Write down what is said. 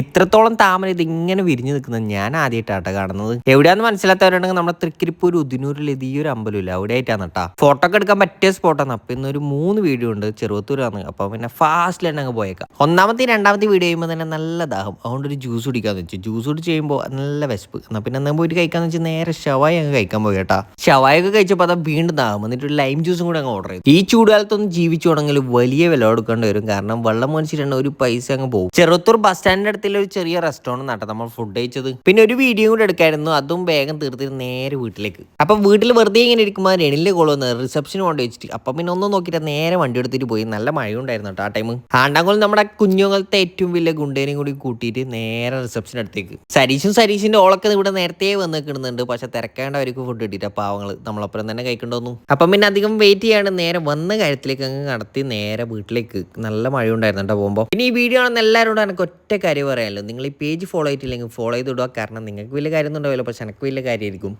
ഇത്രത്തോളം താമര ഇതിങ്ങനെ വിരിഞ്ഞു നിൽക്കുന്നത് ഞാൻ ആദ്യമായിട്ടാട്ടോ കാണുന്നത്. എവിടെയാന്ന് മനസ്സിലാത്തവരുണ്ടെങ്കിൽ നമ്മുടെ തൃക്കരിപ്പൂർ ഉദിനൂരിൽ ഇത് ഈ ഒരു അമ്പലമില്ല അവിടെയായിട്ടാണ് കേട്ടോ. ഫോട്ടോ ഒക്കെ എടുക്കാൻ പറ്റിയ സ്പോട്ടാണ്. അപ്പം ഇന്നൊരു 3 വീഡിയോ ഉണ്ട്. ചെറുവത്തൂരാണ്. അപ്പോൾ പിന്നെ ഫാസ്റ്റിൽ തന്നെ അങ്ങ് പോയേക്കാം. ഒന്നാമത്തെ രണ്ടാമത്തെ വീഡിയോ ചെയ്യുമ്പോൾ തന്നെ നല്ല ദാഹം. അതുകൊണ്ട് ഒരു ജ്യൂസ് കുടിക്കാന്ന് വെച്ചു. ജ്യൂസ് കുടിച്ച് ചെയ്യുമ്പോൾ നല്ല വിശപ്പ്. എന്നാൽ പിന്നെ എന്നാൽ പോയിട്ട് കഴിക്കാന്ന് വെച്ചാൽ നേരെ ഷവായ അങ്ങ് കഴിക്കാൻ പോയി കേട്ടാ. ഷവായ ഒക്കെ കഴിച്ചപ്പോൾ അതാ വീണ്ടും ദാഹം. എന്നിട്ട് ഒരു ലൈം ജ്യൂസും കൂടെ അങ്ങ് ഓർഡർ ചെയ്തു. ഈ ചൂടുകാലത്തൊന്നും ജീവിച്ചു തുടങ്ങി വലിയ വില കൊടുക്കേണ്ടി വരും. കാരണം വെള്ളം മേടിച്ചിട്ടുണ്ട് ഒരു പൈസ അങ്ങ് പോകും. ചെറുവത്തൂർ ബസ് സ്റ്റാൻഡിന്റെ അടുത്തുള്ള ഒരു ചെറിയ റെസ്റ്റോറൻറ്റ് നാട്ടെ നമ്മൾ ഫുഡ് കഴിച്ചത്. പിന്നെ ഒരു വീഡിയോ കൂടെ എടുക്കായിരുന്നു. അതും വേഗം തീർത്തിട്ട് നേരെ വീട്ടിലേക്ക്. അപ്പൊ വീട്ടിൽ വെറുതെ ഇങ്ങനെ ഇരിക്കുമ്പോൾ രണിലെ കോൾ വന്ന് റിസപ്ഷന് കൊണ്ട് വെച്ചിട്ട് അപ്പൊ പിന്നെ ഒന്നും നോക്കിയിട്ട് നേരെ വണ്ടി എടുത്തിട്ട് പോയി. നല്ല മഴ ഉണ്ടായിരുന്നു കേട്ടോ ആ ടൈം. ആണ്ടാങ്കോൾ നമ്മുടെ കുഞ്ഞുങ്ങളത്തെ ഏറ്റവും വലിയ ഗുണ്ടേനെയും കൂടി കൂട്ടിയിട്ട് നേരെ റിസപ്ഷൻ അടുത്തേക്ക്. സരീഷിന്റെ ഓളൊക്കെ ഇവിടെ നേരത്തെ വന്ന് നിൽക്കുന്നുണ്ട്. പക്ഷെ തിരക്കേണ്ട അവർക്ക് ഫുഡ് കിട്ടിയിട്ട് പാവങ്ങൾ നമ്മളപ്പുറം തന്നെ കഴിക്കണ്ടോന്നു. അപ്പം പിന്നെ അധികം വെയിറ്റ് ചെയ്യാണ്ട് നേരെ വന്ന കാര്യത്തിലേക്ക് അങ്ങ് നടത്തി നേരെ വീട്ടിലേക്ക്. നല്ല മഴ ഉണ്ടായിരുന്നു കേട്ടോ പോകുമ്പോൾ. പിന്നെ ഈ വീഡിയോ ആണെന്ന് എല്ലാവരോടും എനിക്ക് ഒറ്റ കാര്യം പറയാമല്ലോ. നിങ്ങൾ ഈ പേജ് ഫോളോ ചെയ്തിട്ടില്ലെങ്കിൽ ഫോളോ ചെയ്ത് വിടുക. കാരണം നിങ്ങൾക്ക് വലിയ കാര്യമൊന്നും ഉണ്ടാവില്ല, പക്ഷെ എനിക്ക് വലിയ കാര്യമായിരിക്കും.